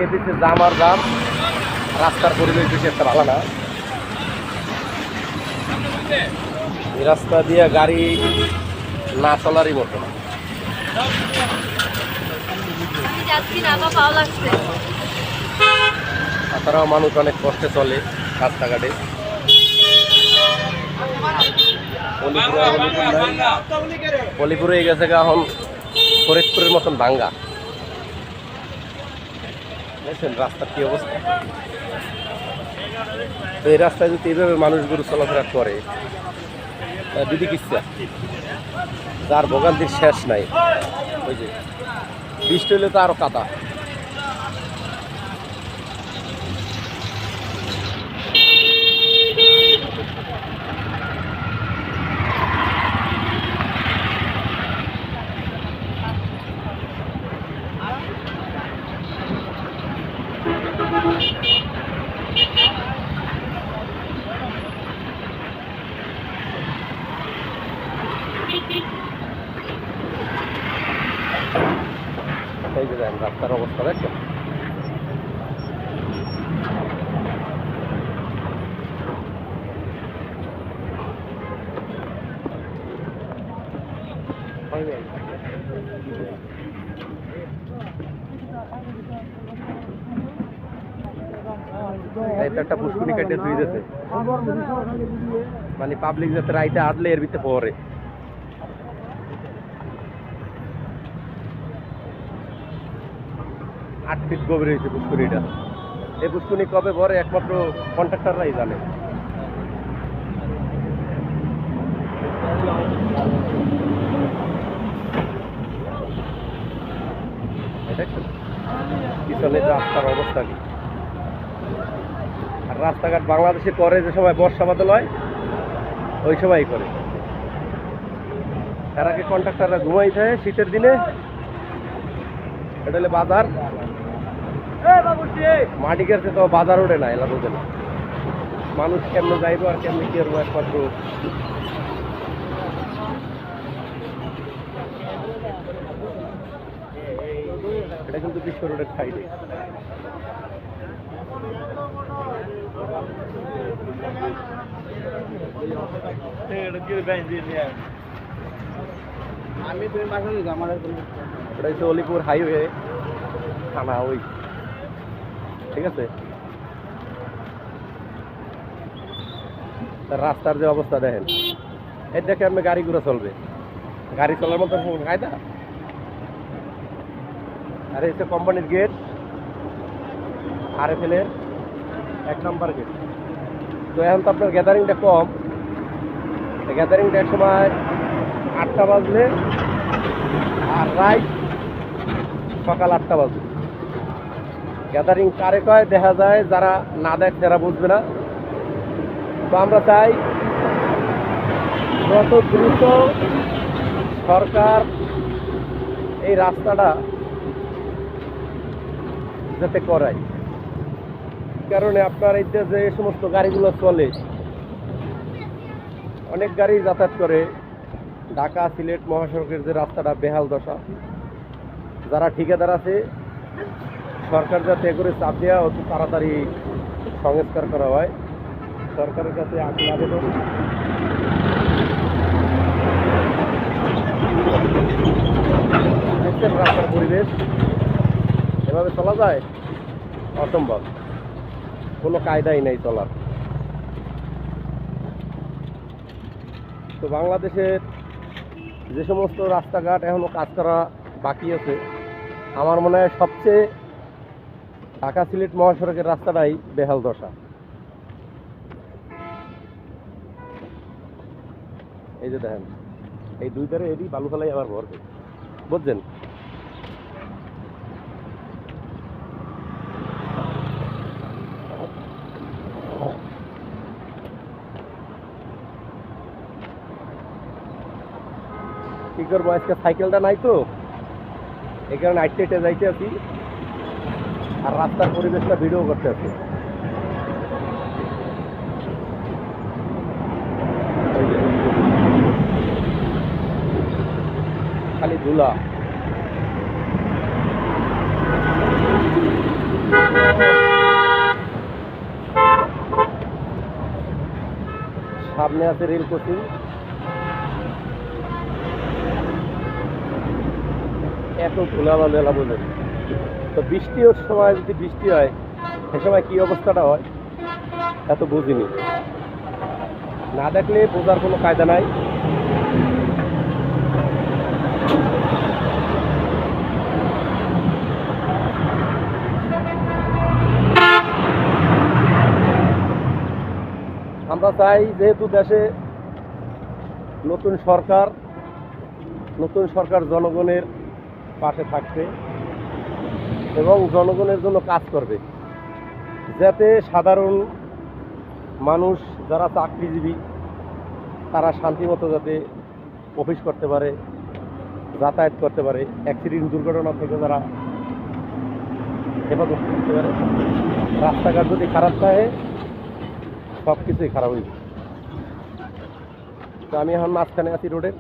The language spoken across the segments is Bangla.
আগে পিছিয়ে জাম আর জাম, রাস্তার পরিবেশ বেশি একটা ভালো না। এই রাস্তা দিয়ে গাড়ি না চলারই মতো না। তাছাড়াও মানুষ অনেক কষ্টে চলে রাস্তাঘাটে। পলিপুরে গেছে এখন ফরিদপুরের মতন ভাঙ্গা। দেখছেন রাস্তার কি অবস্থা। তো এই রাস্তায় যদি এইভাবে মানুষগুলো চলাফেরা করে, দিদি কিচ্ছা যার ভোগান্তির শেষ নাই। ওই যে বৃষ্টি হলে তো আরো কাদা। এই যে দেখেন রাস্তার অবস্থা দেখছেন। একটা পুষ্কুনি কাটে ধুই দিয়েছে, মানে পাবলিক যাতে রাইতে আটলে এর ভিতরে পরে। 8 ফিট গভীর হয়েছে পুষ্কুনিটা। এই পুষ্কুনি কবে পরে একমাত্র কন্ট্রাক্টররাই জানে। পিছনে রাস্তার অবস্থা কি। আর রাস্তাঘাট বাংলাদেশে করে যে সময় বর্ষা বাদল হয় ওই সময়ই করে। এর আগে কন্ট্রাক্টররা ঘুমাই থাকে শীতের দিনে। এটা হলে বাজার, মাটি গেছে তো বাজার ওঠে না, এলা বোঝে না মানুষ কেমনে যাইবো আর কেমনে কি করবো একমাত্র। এটা কিন্তু বিশ্ব রোডের সাইডে। এটা হচ্ছে অলিপুর হাইওয়ে থানা, ওই ঠিক আছে। রাস্তার যে অবস্থা দেখেন, এই দেখে আপনি গাড়ি ঘুরে চলবে, গাড়ি চলার মতো কায়দা। আর এই হচ্ছে কোম্পানির গেট, RFL এর 1 নম্বর গেট। তো এখন তো আপনার গ্যাদারিংটা কম, গ্যাদারিংটা এক সময় 8টা বাজলে আর রাইট সকাল 8টা বাজলে। গ্যাদারিং কারে কয় দেখা যায়, যারা না দেখ তারা বুঝবে না। তো আমরা চাই যত দ্রুত সরকার এই রাস্তাটা যাতে করায়। কারণে আপনার এই যে সমস্ত গাড়িগুলো চলে, অনেক গাড়ি যাতায়াত করে, ঢাকা সিলেট মহাসড়কের যে রাস্তাটা বেহাল দশা। যারা ঠিকাদার আছে সরকার যাতে করে চাপ দেওয়া অতি তাড়াতাড়ি সংস্কার করা হয়, সরকারের কাছে আকুল আবেদন। দেখছেন রাস্তার পরিবেশ, এভাবে চলা যায় অসম্ভব, কোনো কায়দাই নাই চলার। তো বাংলাদেশের যে সমস্ত রাস্তাঘাট এখনো কাজ করা বাকি আছে, আমার মনে হয় সবচেয়ে ঢাকা সিলেট মহাসড়কের রাস্তাটাই বেহাল দশা। এই যে দেখেন এই দুই ধারে এটি বালু ফেলাই আবার ভরবে, বুঝছেন। কি করবো, আজকে সাইকেলটা নাই তো এই কারণে আইটে হেঁটে যাইতে আছি, আর রাস্তার পরিবেশটা ভিডিও করতে আছি। খালি ধুলা। সামনে আছে রেল ক্রসিং। এত ধুলাবালু এলা বোঝেন তো, বৃষ্টির সময় যদি বৃষ্টি হয় সে সময় কি অবস্থাটা হয় এত বুঝিনি, না দেখলে বোঝার কোনো কায়দা নাই। আমরা চাই যেহেতু দেশে নতুন সরকার জনগণের পাশে থাকবে এবং জনগণের জন্য কাজ করবে, যাতে সাধারণ মানুষ যারা চাকরিজীবী তারা শান্তিমতো যাতে অফিস করতে পারে, যাতায়াত করতে পারে, অ্যাক্সিডেন্ট দুর্ঘটনা থেকে যারা হেফাজত করতে পারে। রাস্তাঘাট যদি খারাপ থাকে সব কিছুই খারাপ হয়ে যায়। তো আমি এখন মাঝখানে আছি রোডের।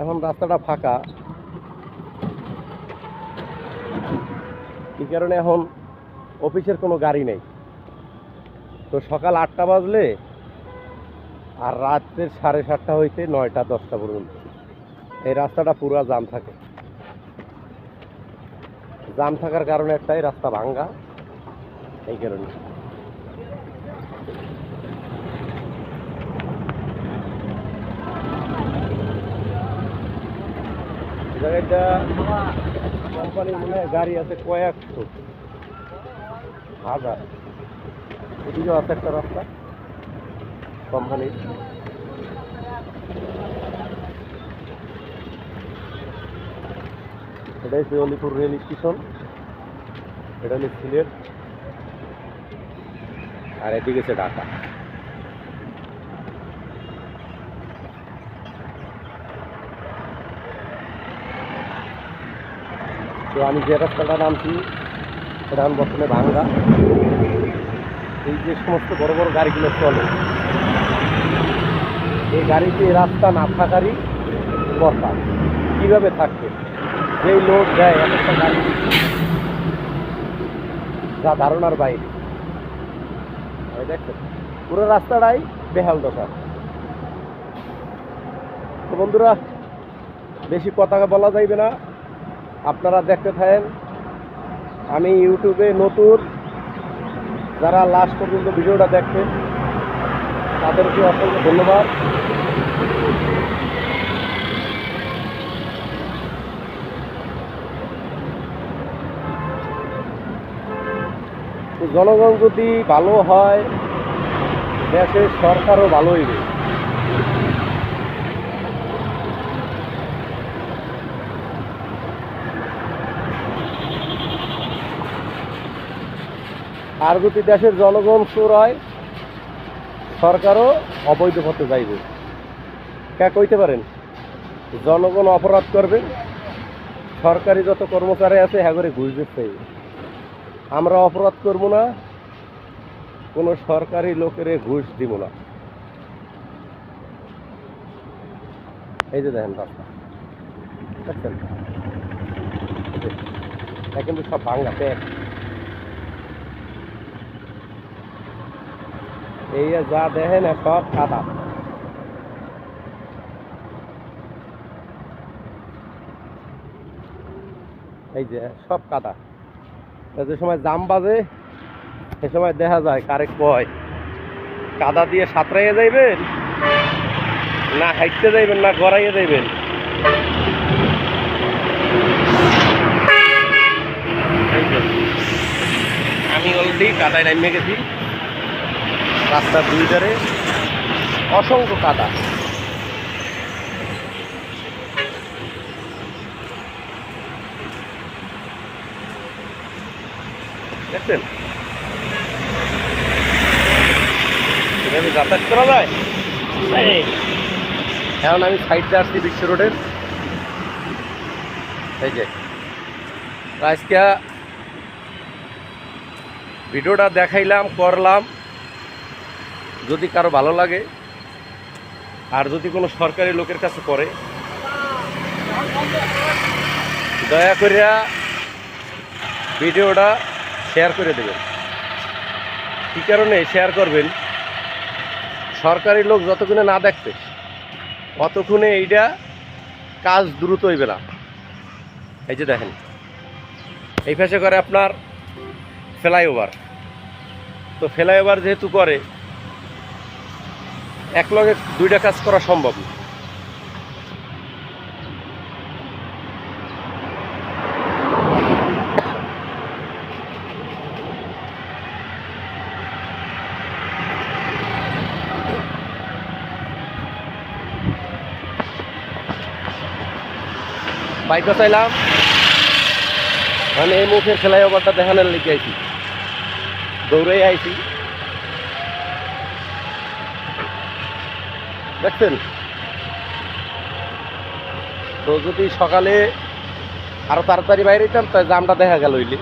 এখন রাস্তাটা ফাঁকা, এই কারণে এখন অফিসের কোনো গাড়ি নেই। তো সকাল 8টা বাজলে আর রাত্রের 7:30 হইতে 9টা-10টা পর্যন্ত এই রাস্তাটা পুরা জাম থাকে। জাম থাকার কারণে একটাই, রাস্তা ভাঙ্গা, এই কারণে। জায়গাটা কোম্পানির মনে হয় গাড়ি আছে কয়েকশো, হাজার। এদিকেও আছে একটা রাস্তা কোম্পানির। এটা হচ্ছে অলিপুর রেল স্টেশন, এটা হচ্ছে সিলেট, আর এদিকে হচ্ছে ঢাকা। তো আমি যে রাস্তাটা নামছি এটা এখন বর্তমানে ভাঙ্গা। এই যে সমস্ত বড় বড় গাড়িগুলো চলে, এই গাড়িতে রাস্তা না থাকারই কথা। কীভাবে থাকবে, যেই লোড দেয় একটা গাড়ি যা ধারণার বাইরে। দেখছেন পুরো রাস্তাটাই বেহাল দশা। তো বন্ধুরা, বেশি কথা বলা যাইবে না, আপনারা দেখতে থাকেন। আমি ইউটিউবে নতুন, যারা লাস্ট পর্যন্ত ভিডিওটা দেখবেন তাদেরকে অসংখ্য ধন্যবাদ। তো জনগণ যদি ভালো হয়, দেশের সরকারও ভালো হইবে। আর যদি দেশের জনগণ চোর হয়, সরকারও অবৈধ পথে যাইবে। কে কইতে পারেন? জনগণ অপরাধ করবে, সরকারি যত কর্মচারী আছে হ্যাঁ করে ঘুষ দিতে। আমরা অপরাধ করব না, কোনো সরকারি লোকের ঘুষ দিব না। এই যে দেখেন রাস্তা, দেখছেন কিন্তু সব ভাঙ্গা প্যাক। এই যা দেখেন সব কাদা। এই যে সব কাদা। যে সময় জাম বাজে সে সময় দেখা যায় কারে কয় কাদা দিয়ে সাঁতরাইয়া যাইবেন না হাইটতে যাইবেন না গড়াইয়া যাইবেন। আমি অলরেডি কাদায় নামিয়ে গেছি। রাস্তার দুই ধারে অসংখ্য কাদা। দেখছেন এখানে যাতায়াত করা যায়। এখন আমি সাইডে আসছি বিশ্ব রোডের। এই যে আজকে ভিডিওটা দেখাইলাম, করলাম। যদি কারো ভালো লাগে আর যদি কোনো সরকারি লোকের কাছে পড়ে দয়া করে ভিডিওটা শেয়ার করে দেবেন। কী কারণে শেয়ার করবেন? সরকারি লোক যতক্ষণে না দেখবে অতক্ষণে এইটা কাজ দ্রুত হইবে না। এই যে দেখেন, এই পাশে করে আপনার ফ্লাইওভার, তো ফ্লাইওভার যেহেতু করে এক লগে দুইটা কাজ করা সম্ভব না। বাইকও চাইলাম মানে এই মুখের ফ্লাইওভারটা দেখানোর লিখে আইছি, দৌড়ে আইছি। দেখছেন তো, যদি সকালে আরো তাড়াতাড়ি বাইরে যেতাম তাই জামটা দেখা গেল হইলে।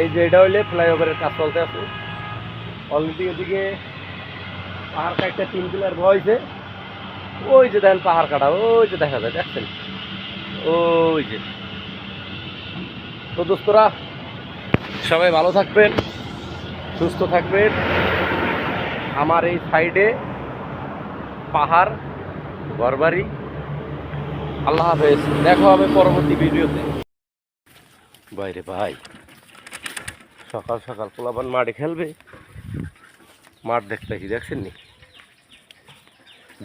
এই যে এটা হইলে ফ্লাইওভারের কাজ চলতে আছে অলরেডি। ওদিকে পাহাড় কাটতে 3 পিলার হয়েছে, ওই যে দেখেন পাহাড় কাটা, ওই যে দেখা যায়, দেখছেন ওই যে। তো দোস্তরা সবাই ভালো থাকবেন, সুস্থ থাকবেন। আমার এই সাইডে পাহাড়, ঘরবাড়ি। আল্লাহ হাফেজ, দেখা হবে পরবর্তী ভিডিওতে। বাইরে ভাই সকাল সকাল পোলাপান মাঠে খেলবে, মাঠ দেখতেছি, দেখছেন নি?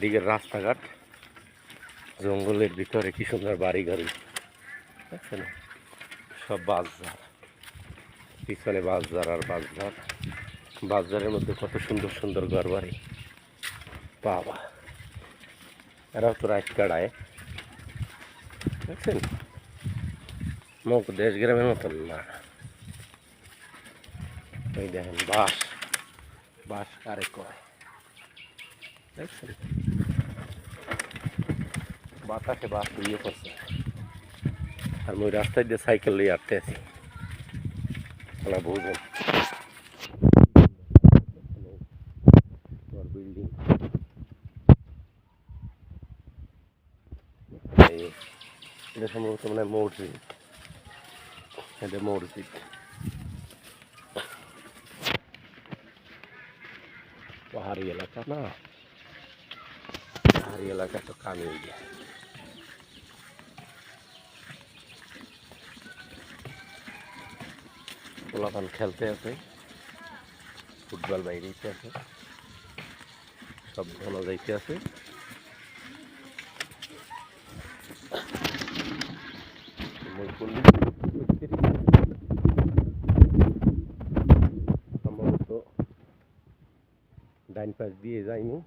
দিকের রাস্তাঘাট, জঙ্গলের ভিতরে কি সুন্দর বাড়ি গাড়ি, দেখছেন? সব বাঁশঝাড়, পিছনে বাঁশঝাড় আর বাঁশঝাড়, বাঁশঝাড়ের মধ্যে কত সুন্দর সুন্দর ঘর বাড়ি। বাবা, এরাও তো রাত কাটায়, দেখছেন? মুখ দেশ গ্রামের মতন না। এই দেখেন বাঁশ, বাঁশ কারে কয়, দেখছেন? বাতাসে বাঁশ উড়িয়ে পড়ছে। আর ওই রাস্তায় দিয়ে সাইকেল নিয়ে আটতে আছি, ওরা বুঝবেন। বিল্ডিং এটা সম্ভবত মানে মসজিদ, এটা মসজিদ। পাহাড়ি এলাকা না, পাহাড়ি এলাকা তো কামে গিয়ে। পোলাপান খেলতে আছে, ফুটবল বাইরে আছে, সব ঘন যাইতে আছে। সম্ভবত ডাইন পাশ দিয়ে যাইনি।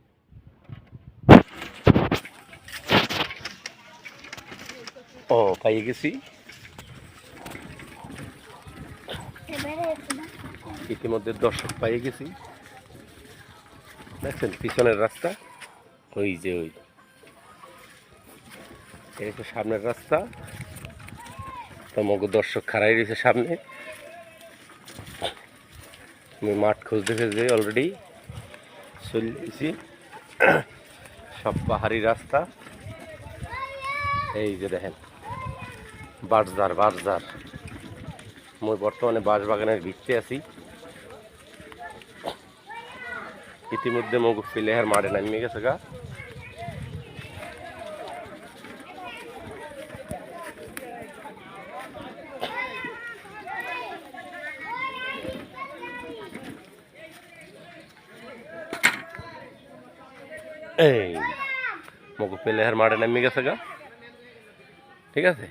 ও পাইয়ে গেছি, ইতিমধ্যে দর্শক পাইয়ে গেছি। দেখছেন পিছনের রাস্তা, ওই যে ওই এটা সামনের রাস্তা। তোমাকে দর্শক খাড়াই রয়েছে সামনে। আমি মাঠ খুঁজতে খুঁজতে অলরেডি চলে এসেছি। সব পাহাড়ি রাস্তা, এই যে দেখেন বাঁশঝাড়, বাঁশঝাড়। আমি বর্তমানে বাঁশবাগানের ভিতরে আছি। ইতিমধ্যে মগু প্লেয়ার মাঠে নামিয়ে গেছে গা। এই মগু প্লেয়ার মাঠে নামিয়ে গেছে গা, ঠিক আছে।